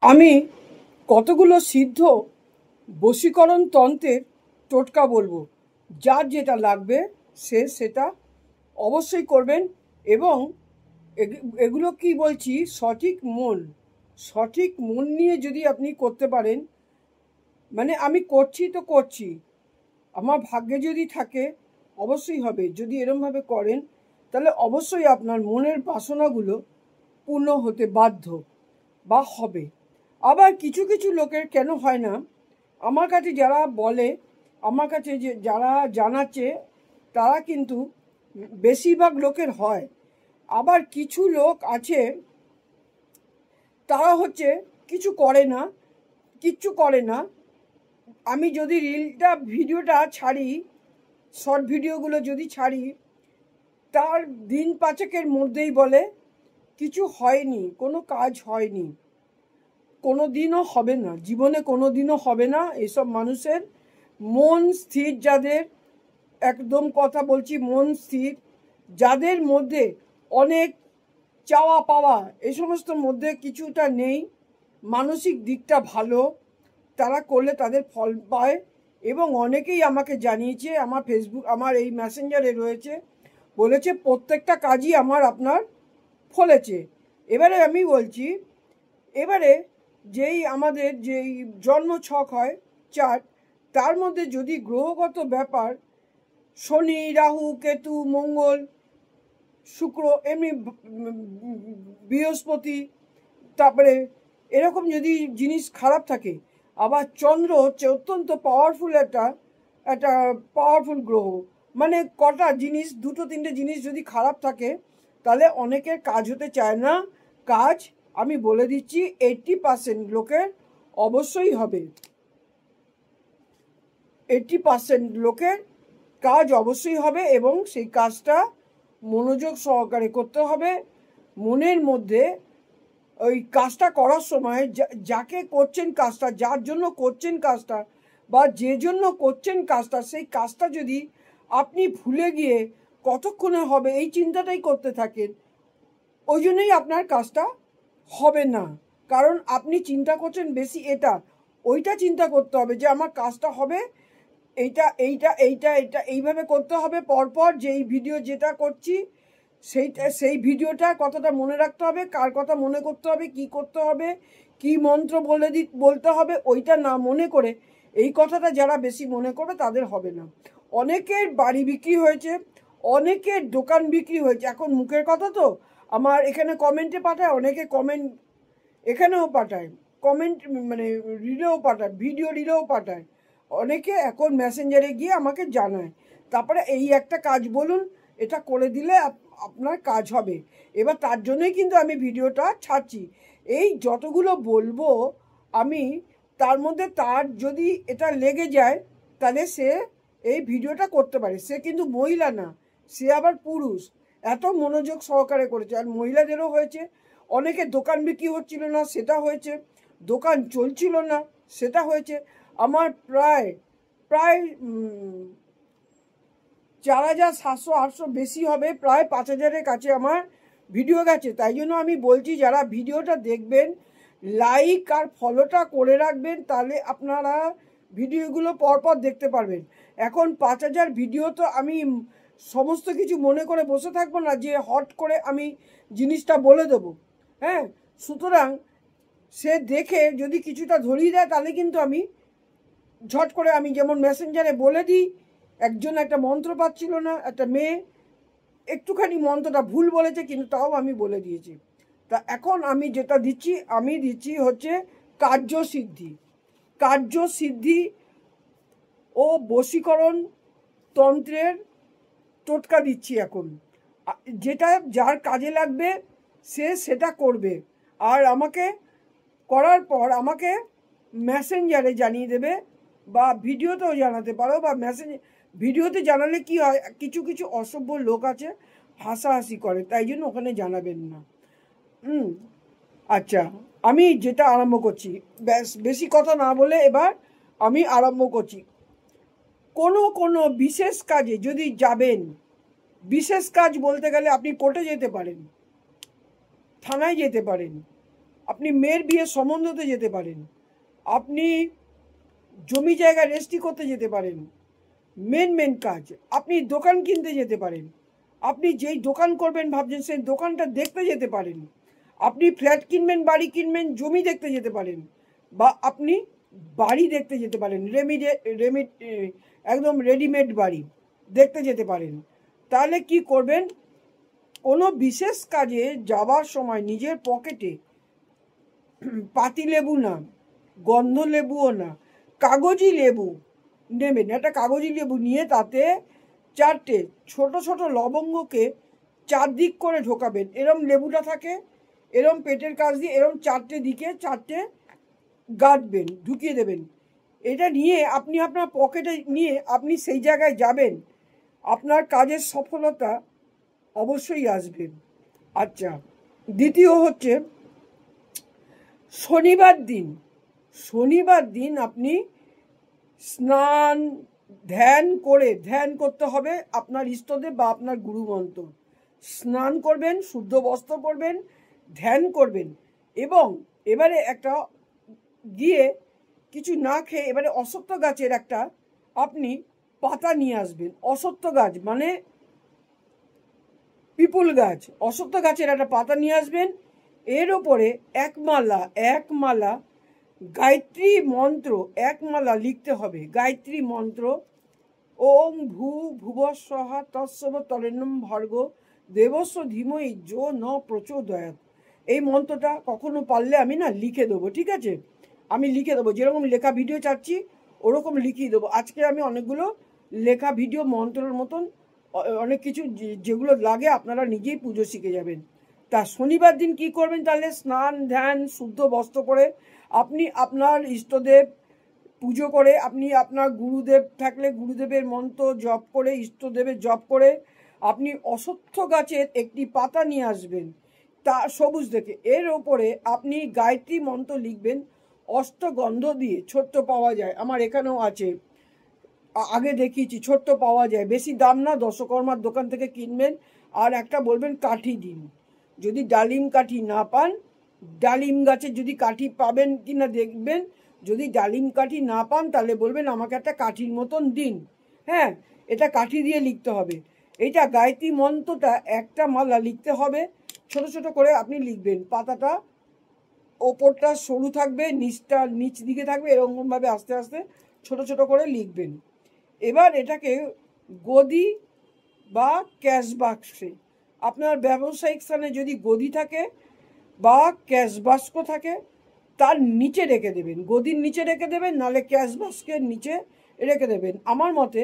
আমি কতগুলো সিদ্ধ বশীকরণ তন্ত্রের টোটকা বলবো। যার যেটা লাগবে সে সেটা অবশ্যই করবেন। এবং এগুলো কি বলছি, সঠিক মন নিয়ে যদি আপনি করতে পারেন, মানে আমি করছি তো করছি, আমার ভাগ্যে যদি থাকে অবশ্যই হবে। যদি এরমভাবে করেন তাহলে অবশ্যই আপনার মনের বাসনাগুলো পূর্ণ হতে বাধ্য বা হবে। আবার কিছু কিছু লোকের কেন হয় না, আমার কাছে যারা বলে, আমার কাছে যে যারা জানাচ্ছে, তারা কিন্তু বেশিরভাগ লোকের হয়। আবার কিছু লোক আছে তারা হচ্ছে কিচ্ছু করে না। আমি যদি ভিডিওটা ছাড়ি, শর্ট ভিডিওগুলো যদি ছাড়ি, তার দিন পাঁচেকের মধ্যেই বলে কিছু হয়নি, কোনো কাজ হয়নি, কোনো দিনও হবে না, জীবনে কোনো দিনও হবে না। এসব মানুষের মন স্থির, যাদের একদম কথা বলছি মন স্থির, যাদের মধ্যে অনেক চাওয়া পাওয়া এই সমস্ত মধ্যে কিছুটা নেই, মানসিক দিকটা ভালো, তারা করলে তাদের ফল পায়। এবং অনেকেই আমাকে জানিয়েছে, আমার ফেসবুক, আমার এই মেসেঞ্জারে রয়েছে, বলেছে প্রত্যেকটা কাজই আপনার ফলেছে। এবারে আমি বলছি, এবারে আমাদের যেই জন্ম ছক হয় চার্ট, তার মধ্যে যদি গ্রহগত ব্যাপার শনি, রাহু, কেতু, মঙ্গল, শুক্র, এমনি বৃহস্পতি, তারপরে এরকম যদি জিনিস খারাপ থাকে, আবার চন্দ্র হচ্ছে অত্যন্ত পাওয়ারফুল একটা পাওয়ারফুল গ্রহ। মানে কটা জিনিস, দুটো তিনটে জিনিস যদি খারাপ থাকে তাহলে অনেকের কাজ হতে চায় না। কাজ আমি বলে দিচ্ছি 80% লোকের অবশ্যই হবে। 80% লোকের কাজ অবশ্যই হবে, এবং সেই কাজটা মনোযোগ সহকারে করতে হবে। মনের মধ্যে ওই কাজটা করার সময় যাকে করছেন কাজটা, যার জন্য করছেন কাজটা, বা যে জন্য করছেন কাজটা, সেই কাজটা যদি আপনি ভুলে গিয়ে কতক্ষণে হবে এই চিন্তাটাই করতে থাকেন, ওই জন্যই আপনার কাজটা হবে না। কারণ আপনি চিন্তা করছেন বেশি ওইটা চিন্তা করতে হবে যে আমার কাজটা হবে, এইটা এইটা এইটা এইটা এইভাবে করতে হবে। পরপর যেই ভিডিও যেটা করছি সেই ভিডিওটা কতটা মনে রাখতে হবে, কার কথা মনে করতে হবে, কি করতে হবে, কি মন্ত্র বলতে হবে, ওইটা না মনে করে এই কথাটা যারা বেশি মনে করে তাদের হবে না। অনেকের বাড়ি বিক্রি হয়েছে, অনেকের দোকান বিক্রি হয়েছে। এখন মুখের কথা তো, আমার এখানে কমেন্টে পাঠায়, অনেকে কমেন্ট এখানেও পাঠায়, কমেন্ট মানে রিলেও পাঠায়, ভিডিও রিলেও পাঠায়। অনেকে এখন মেসেঞ্জারে গিয়ে আমাকে জানায়, তারপরে এই একটা কাজ বলুন, এটা করে দিলে আপনার কাজ হবে। এবার তার জন্যই কিন্তু আমি ভিডিওটা ছাড়ছি। এই যতগুলো বলবো আমি, তার মধ্যে তার যদি এটা লেগে যায় তাহলে সে এই ভিডিওটা করতে পারে। সে কিন্তু মহিলা না, সে আবার পুরুষ। এত মনোযোগ সহকারে করেছে। আর মহিলাদেরও হয়েছে, অনেকে দোকান বিক্রি হচ্ছিল না, সেটা হয়েছে, দোকান চলছিল না, সেটা হয়েছে। আমার প্রায় 4,700-800 বেশি হবে, প্রায় 5,000-এর কাছে আমার ভিডিও গেছে। তাই জন্য আমি বলছি, যারা ভিডিওটা দেখবেন লাইক আর ফলোটা করে রাখবেন, তাহলে আপনারা ভিডিওগুলো পরপর দেখতে পারবেন। এখন 5,000 ভিডিও তো আমি সমস্ত কিছু মনে করে বসে থাকবো না যে হট করে আমি জিনিসটা বলে দেবো। হ্যাঁ, সুতরাং সে দেখে যদি কিছুটা ধরিয়ে দেয় তাহলে কিন্তু আমি ঝট করে, আমি যেমন মেসেঞ্জারে বলে দিই, একজন একটা মন্ত্র পাচ্ছিল না, একটা মেয়ে একটুখানি মন্ত্রটা ভুল বলেছে, কিন্তু তাও আমি বলে দিয়েছি। তা এখন আমি যেটা দিচ্ছি হচ্ছে কার্যসিদ্ধি ও বশীকরণ তন্ত্রের টোটকা দিচ্ছি এখন। যেটা যার কাজে লাগবে সে সেটা করবে, আর আমাকে করার পর আমাকে মেসেঞ্জারে জানিয়ে দেবে, বা ভিডিওতেও জানাতে পারো। বা ভিডিওতে জানালে কি হয়, কিছু কিছু অসভ্য লোক আছে হাসাহাসি করে, তাই জন্য ওখানে জানাবেন না। আচ্ছা, আমি যেটা আরম্ভ করছি, বেশি কথা না বলে এবার আমি আরম্ভ করছি। কোনো বিশেষ কাজে যদি যাবেন, বিশেষ কাজ বলতে গেলে আপনি কোর্টে যেতে পারেন, থানায় যেতে পারেন, আপনি মেয়ের বিয়ের সম্বন্ধতে যেতে পারেন, আপনি জমি জায়গা রেজিস্ট্রি করতে যেতে পারেন, মেন কাজ আপনি দোকান কিনতে যেতে পারেন, আপনি যেই দোকান করবেন ভাবছেন সেই দোকানটা দেখতে যেতে পারেন, আপনি ফ্ল্যাট কিনবেন, বাড়ি কিনবেন, জমি দেখতে যেতে পারেন, বা আপনি বাড়ি দেখতে যেতে পারেন, একদম রেডিমেড বাড়ি দেখতে যেতে পারেন। তাহলে কি করবেন, কোনো বিশেষ কাজে যাওয়ার সময় নিজের পকেটে পাতি লেবু না, গন্ধ লেবুও না, কাগজি লেবু নেবেন। একটা কাগজি লেবু নিয়ে তাতে 4টে ছোট ছোট লবঙ্গকে 4 দিক করে ঢোকাবেন। এরম লেবুটা থাকে, এরম পেটের কাছ দিয়ে এরম 4টে দিকে 4টে গাঁথবেন, ঢুকিয়ে দেবেন। এটা নিয়ে আপনি আপনার পকেটে নিয়ে আপনি সেই জায়গায় যাবেন, আপনার কাজের সফলতা অবশ্যই আসবে। আচ্ছা, দ্বিতীয় হচ্ছে শনিবার দিন আপনি স্নান ধ্যান করতে হবে আপনার ইষ্টদেব বা আপনার গুরুমন্ত্র। স্নান করবেন, শুদ্ধ বস্ত্র পরবেন, ধ্যান করবেন, এবং এবারে একটা গিয়ে কিছু না খেয়ে এবারে অশ্বত্থ গাছের একটা আপনি পাতা নিয়ে আসবেন। অশ্বত্থ গাছ মানে পিপুল গাছ, অশ্বত্থ গাছের একটা পাতা নিয়ে আসবেন। এর ওপরে এক মালা গায়ত্রী মন্ত্র এক মালা লিখতে হবে। গায়ত্রী মন্ত্র, ওম ভুবস্বহা তৎসব তরেন্নম ভর্গ দেবস্ব ধীমহি যো ন প্রচোদয়াৎ। এই মন্ত্রটা কখনো পারলে আমি না লিখে দেবো, ঠিক আছে? আমি লিখে দেবো, যেরকম লেখা ভিডিও চাচ্ছি ওরকম লিখিয়ে দেবো। আজকে আমি অনেকগুলো লেখা ভিডিও মন্ত্রের মতন অনেক কিছু যেগুলো লাগে আপনারা নিজেই পুজো শিখে যাবেন। তা শনিবার দিন কি করবেন তাহলে, স্নান ধ্যান শুদ্ধ বস্ত্র পরে আপনি আপনার ইষ্টদেব পুজো করে, আপনি আপনার গুরুদেব থাকলে গুরুদেবের মন্ত্র জপ করে, ইষ্টদেবের জপ করে আপনি অশ্বত্থ গাছের একটি পাতা নিয়ে আসবেন, তা সবুজ দেখে। এর ওপরে আপনি গায়ত্রী মন্ত্র লিখবেন অষ্টগন্ধ দিয়ে। ছোট্ট পাওয়া যায়, আমার এখানেও আছে, আগে দেখিয়েছি, ছোট্ট পাওয়া যায়, বেশি দাম না, দশকর্মার দোকান থেকে কিনবেন। আর একটা বলবেন কাঠি দিন। যদি ডালিম কাঠি না পান, ডালিম গাছের যদি কাঠি পাবেন কিনা দেখবেন, যদি ডালিম কাঠি না পান তাহলে বলবেন আমাকে একটা কাঠির মতন দিন। হ্যাঁ, এটা কাঠি দিয়ে লিখতে হবে। এইটা গায়ত্রী মন্ত্রটা একটা মালা লিখতে হবে, ছোট ছোট করে আপনি লিখবেন। পাতাটা ওপরটা সরু থাকবে, নিচটা নিচ দিকে থাকবে, এরকমভাবে আস্তে আস্তে ছোট ছোট করে লিখবেন। এবার এটাকে গদি বা ক্যাশ বাক্সে, আপনার ব্যবসায়িক স্থানে যদি গদি থাকে বা ক্যাশ বাক্স থাকে তার নিচে রেখে দেবেন। গদির নিচে রেখে দেবেন, নাহলে ক্যাশ বাক্সের নিচে রেখে দেবেন। আমার মতে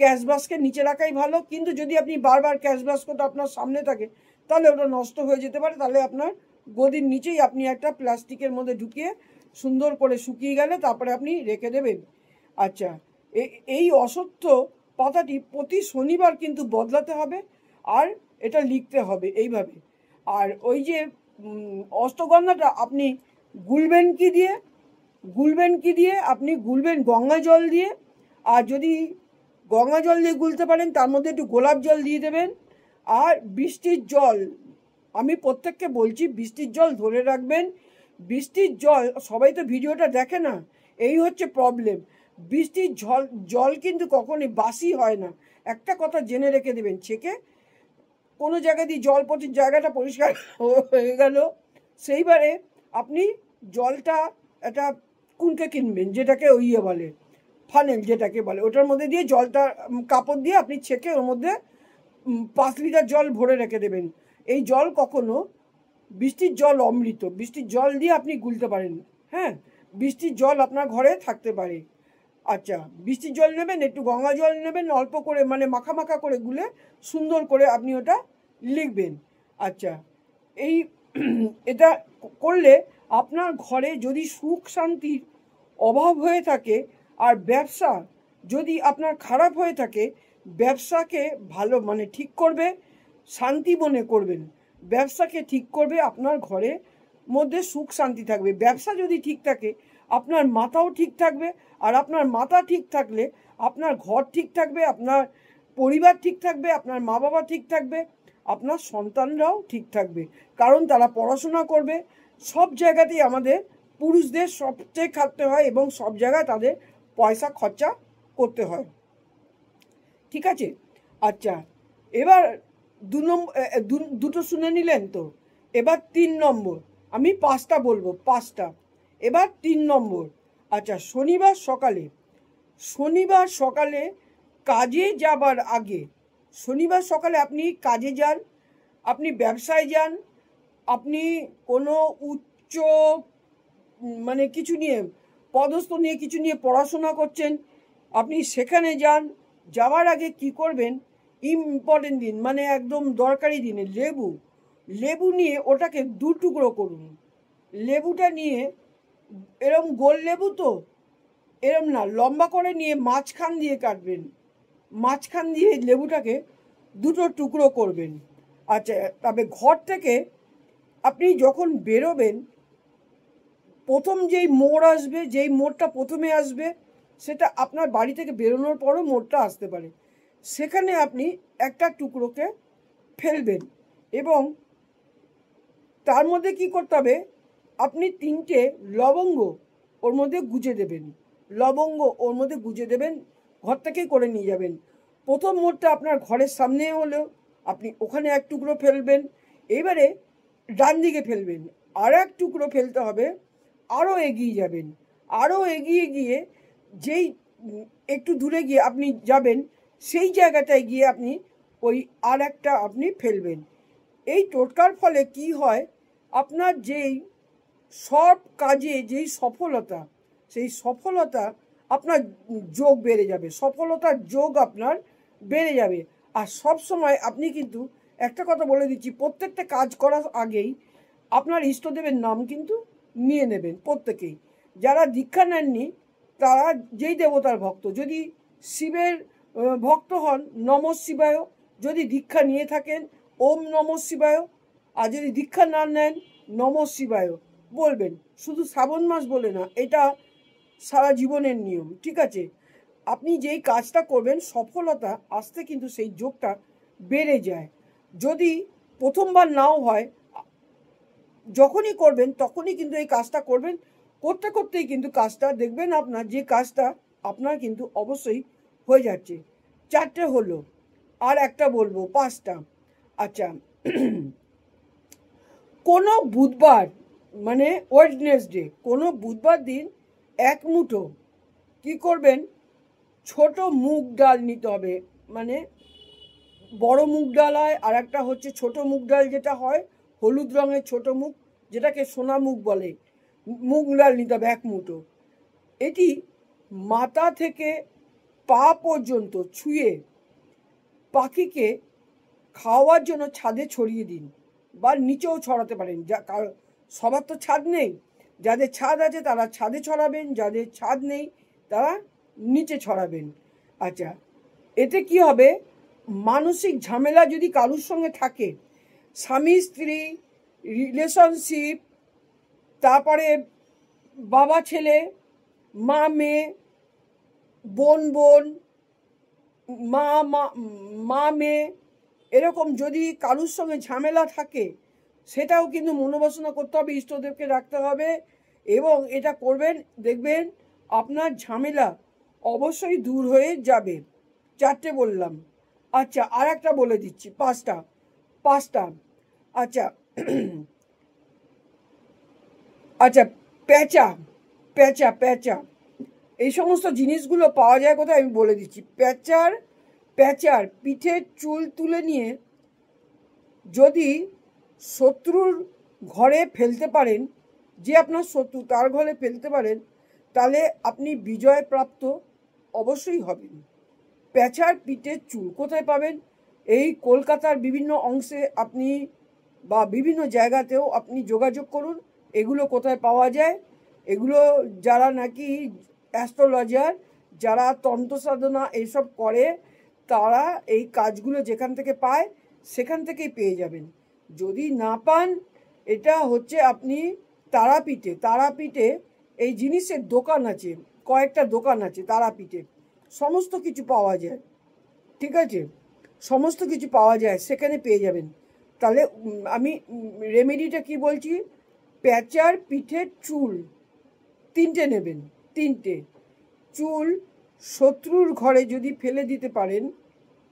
ক্যাশ বাক্সের নিচে রাখাই ভালো, কিন্তু যদি আপনি বারবার ক্যাশ বাক্সটা আপনার সামনে থাকে তাহলে ওটা নষ্ট হয়ে যেতে পারে। তাহলে আপনার গদির নিচেই আপনি একটা প্লাস্টিকের মধ্যে ঢুকিয়ে সুন্দর করে শুকিয়ে গেলে তারপরে আপনি রেখে দেবেন। আচ্ছা, এই অশ্বত্থ পাতাটি প্রতি শনিবার কিন্তু বদলাতে হবে, আর এটা লিখতে হবে এইভাবে। আর ওই যে অষ্টগন্ধাটা আপনি গুলবেন কি দিয়ে আপনি গুলবেন গঙ্গা জল দিয়ে। আর যদি গঙ্গা জল দিয়ে গুলতে পারেন তার মধ্যে একটু গোলাপ জল দিয়ে দেবেন। আর বৃষ্টির জল, আমি প্রত্যেককে বলছি বৃষ্টির জল ধরে রাখবেন। বৃষ্টির জল, সবাই তো ভিডিওটা দেখে না, এই হচ্ছে প্রবলেম। বৃষ্টির জল কিন্তু কখনোই বাসি হয় না, একটা কথা জেনে রেখে দেবেন। ছেঁকে কোনো জায়গা দিয়ে জল পড়ছে, জায়গাটা পরিষ্কার হয়ে গেল, সেইবারে আপনি জলটা একটা কুনকে কিনবেন, যেটাকে বলে ফানেল, যেটাকে বলে, ওটার মধ্যে দিয়ে জলটা কাপড় দিয়ে আপনি ছেঁকে ওর মধ্যে 5 লিটার জল ভরে রেখে দেবেন। এই জল কখনো, বৃষ্টির জল অমৃত, বৃষ্টির জল দিয়ে আপনি গুলতে পারেন। হ্যাঁ, বৃষ্টির জল আপনার ঘরে থাকতে পারে। আচ্ছা, বৃষ্টির জল নেবেন, একটু গঙ্গা জল নেবেন, অল্প করে মানে মাখা করে গুলে সুন্দর করে আপনি ওটা লিখবেন। আচ্ছা, এই এটা করলে আপনার ঘরে যদি সুখ শান্তির অভাব হয়ে থাকে আর ব্যবসা যদি আপনার খারাপ হয়ে থাকে, ব্যবসাকে ভালো মানে ঠিক করবে, শান্তি মনে করবেন, ব্যবসাকে ঠিক করবে, আপনার ঘরে মধ্যে সুখ শান্তি থাকবে। ব্যবসা যদি ঠিক থাকে আপনার মাথাও ঠিক থাকবে, আর আপনার মাথা ঠিক থাকলে আপনার ঘর ঠিক থাকবে, আপনার পরিবার ঠিক থাকবে, আপনার মা বাবা ঠিক থাকবে, আপনার সন্তানরাও ঠিক থাকবে, কারণ তারা পড়াশোনা করবে, সব জায়গাতেই আমাদের পুরুষদের সবচেয়ে খাটতে হয় এবং সব জায়গায় তাদের পয়সা খরচা করতে হয়। ঠিক আছে? আচ্ছা, এবার দুটো শুনে নিলেন তো। এবার 3 নম্বর, আমি 5টা বলবো, 5টা। এবার 3 নম্বর। আচ্ছা, শনিবার সকালে কাজে যাবার আগে, শনিবার সকালে আপনি কাজে যান, আপনি ব্যবসায় যান, আপনি কোনো উচ্চ মানে কিছু নিয়ে পদস্থ নিয়ে কিছু নিয়ে পড়াশোনা করছেন, আপনি সেখানে যান। যাওয়ার আগে কি করবেন, ইম্পর্টেন্ট দিন মানে একদম দরকারি দিনে লেবু নিয়ে ওটাকে 2 টুকরো করুন। লেবুটা নিয়ে এরম গোল লেবু তো, এরম না, লম্বা করে নিয়ে মাঝখান দিয়ে কাটবেন, মাঝখান দিয়ে লেবুটাকে 2টো টুকরো করবেন। আচ্ছা, তবে ঘর থেকে আপনি যখন বেরোবেন, প্রথম যেই মোড় আসবে, যেই মোড়টা প্রথমে আসবে, সেটা আপনার বাড়ি থেকে বেরোনোর পরও মোড়টা আসতে পারে, সেখানে আপনি একটা টুকরোকে ফেলবেন এবং তার মধ্যে কি করতে হবে, আপনি 3টে লবঙ্গ ওর মধ্যে গুজে দেবেন, ঘর থেকেই করে নিয়ে যাবেন। প্রথম মোড়টা আপনার ঘরের সামনে হলেও আপনি ওখানে এক টুকরো ফেলবেন। এবারে ডান দিকে ফেলবেন, আর এক টুকরো ফেলতে হবে, আরও এগিয়ে যাবেন, আরও এগিয়ে গিয়ে যেই একটু দূরে গিয়ে আপনি যাবেন, সেই জায়গাটায় গিয়ে আপনি ওই আর একটা আপনি ফেলবেন। এই টোটকার ফলে কি হয়, আপনার যেই সব কাজে যেই সফলতা, সেই সফলতা আপনার যোগ বেড়ে যাবে, সফলতার যোগ আপনার বেড়ে যাবে। আর সব সময় আপনি কিন্তু একটা কথা বলে দিচ্ছি, প্রত্যেকটা কাজ করার আগেই আপনার ইষ্টদেবের নাম কিন্তু নিয়ে নেবেন প্রত্যেকেই। যারা দীক্ষা নেননি তারা যেই দেবতার ভক্ত, যদি শিবের ভক্ত হন নমঃ শিবায়, যদি দীক্ষা নিয়ে থাকেন ওম নমঃ শিবায়, আর যদি দীক্ষা না নেন নমঃ শিবায় বলবেন। শুধু শ্রাবণ মাস বলে না, এটা সারা জীবনের নিয়ম। ঠিক আছে? আপনি যেই কাজটা করবেন সফলতা আসতে কিন্তু সেই যোগটা বেড়ে যায়। যদি প্রথমবার নাও হয়, যখনই করবেন তখনই কিন্তু এই কাজটা করবেন, করতে করতেই কিন্তু কাজটা দেখবেন আপনার যে কাজটা আপনার কিন্তু অবশ্যই হয়ে যাচ্ছে। 4টে হলো, আর একটা বলবো, 5টা। আচ্ছা, কোনো বুধবার মানে ওয়েডনেসডে, কোনো বুধবার দিন 1 মুঠো কি করবেন, ছোট মুগ ডাল নিতে হবে। মানে বড় মুগ ডাল হয়, আর একটা হচ্ছে ছোট মুগ ডাল, যেটা হয় হলুদ রঙের ছোট মুগ, যেটাকে সোনা মুগ বলে, মুগ ডাল নিতে হবে 1 মুঠো। এটি মাথা থেকে পা পর্যন্ত ছুঁয়ে পাখিকে খাওয়ার জন্য ছাদে ছড়িয়ে দিন, বা নিচেও ছড়াতে পারেন। সবার তো ছাদ নেই, যাদের ছাদ আছে তারা ছাদে ছড়াবেন, যাদের ছাদ নেই তারা নিচে ছড়াবেন। আচ্ছা, এতে কি হবে, মানসিক ঝামেলা যদি কারুর সঙ্গে থাকে, স্বামী স্ত্রী রিলেশনশিপ, তারপরে বাবা ছেলে, মা মেয়ে, বোন মা মেয়ে, এরকম যদি কারুর সঙ্গে ঝামেলা থাকে, সেটাও কিন্তু মনোবাসনা করতে হবে, ইষ্টদেবকে রাখতে হবে, এবং এটা করবেন, দেখবেন আপনার ঝামেলা অবশ্যই দূর হয়ে যাবে। 4টে বললাম। আচ্ছা, আর একটা বলে দিচ্ছি, 5টা। আচ্ছা আচ্ছা, প্যাঁচা, এই সমস্ত জিনিসগুলো পাওয়া যায় কোথায় আমি বলে দিচ্ছি। প্যাঁচার পিঠের চুল তুলে নিয়ে যদি শত্রুর ঘরে ফেলতে পারেন, যে আপনার শত্রু তার ঘরে ফেলতে পারেন, তাহলে আপনি বিজয় প্রাপ্ত অবশ্যই হবেন। প্যাঁচার পিঠের চুল কোথায় পাবেন, এই কলকাতার বিভিন্ন অংশে আপনি বা বিভিন্ন জায়গাতেও আপনি যোগাযোগ করুন, এগুলো কোথায় পাওয়া যায়। এগুলো যারা নাকি অ্যাস্ট্রোলজার, যারা তন্ত্র সাধনা এইসব করে, তারা এই কাজগুলো যেখান থেকে পায় সেখান থেকেই পেয়ে যাবেন। যদি না পান, এটা হচ্ছে আপনি তারাপীঠে এই জিনিসের দোকান আছে, কয়েকটা দোকান আছে তারাপীঠে, সমস্ত কিছু পাওয়া যায়। ঠিক আছে? সমস্ত কিছু পাওয়া যায়, সেখানে পেয়ে যাবেন। তাহলে আমি রেমেডিটা কি বলছি, প্যাঁচার পিঠের চুল 3টে নেবেন। 3টে চুল শত্রুর ঘরে যদি ফেলে দিতে পারেন,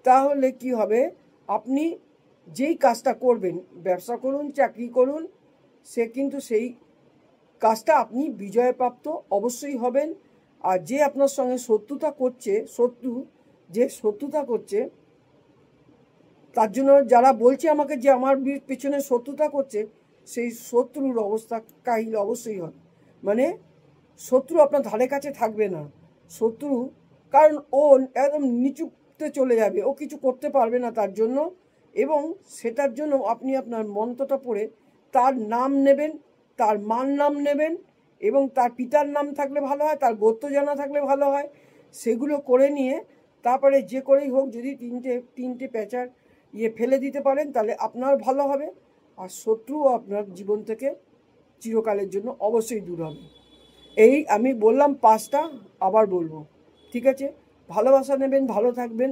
তাহলে কি হবে, আপনি যেই কাজটা করবেন, ব্যবসা করুন, চাকরি করুন, সে কিন্তু সেই কাজটা আপনি বিজয়প্রাপ্ত অবশ্যই হবেন। আর যে আপনার সঙ্গে শত্রুতা করছে, যে শত্রুতা করছে, তার জন্য যারা বলছে আমাকে যে আমার পেছনে শত্রুতা করছে, সেই শত্রুর অবস্থা কাহিল অবশ্যই হবে। মানে শত্রু আপনার ধারে কাছে থাকবে না। শত্রু, কারণ ও একদম নিচুতে চলে যাবে, ও কিছু করতে পারবে না তার জন্য। এবং সেটার জন্য আপনি আপনার মন্ত্রটা পড়ে তার নাম নেবেন, তার মার নাম নেবেন, এবং তার পিতার নাম থাকলে ভালো হয়, তার গোত্র জানা থাকলে ভালো হয়। সেগুলো করে নিয়ে তারপরে যে করেই হোক যদি তিনটে প্যাঁচার ফেলে দিতে পারেন, তাহলে আপনার ভালো হবে। আর শত্রুও আপনার জীবন থেকে চিরকালের জন্য অবশ্যই দূর হবে। এই আমি বললাম 5টা, আবার বলবো, ঠিক আছে? ভালোবাসা নেবেন, ভালো থাকবেন।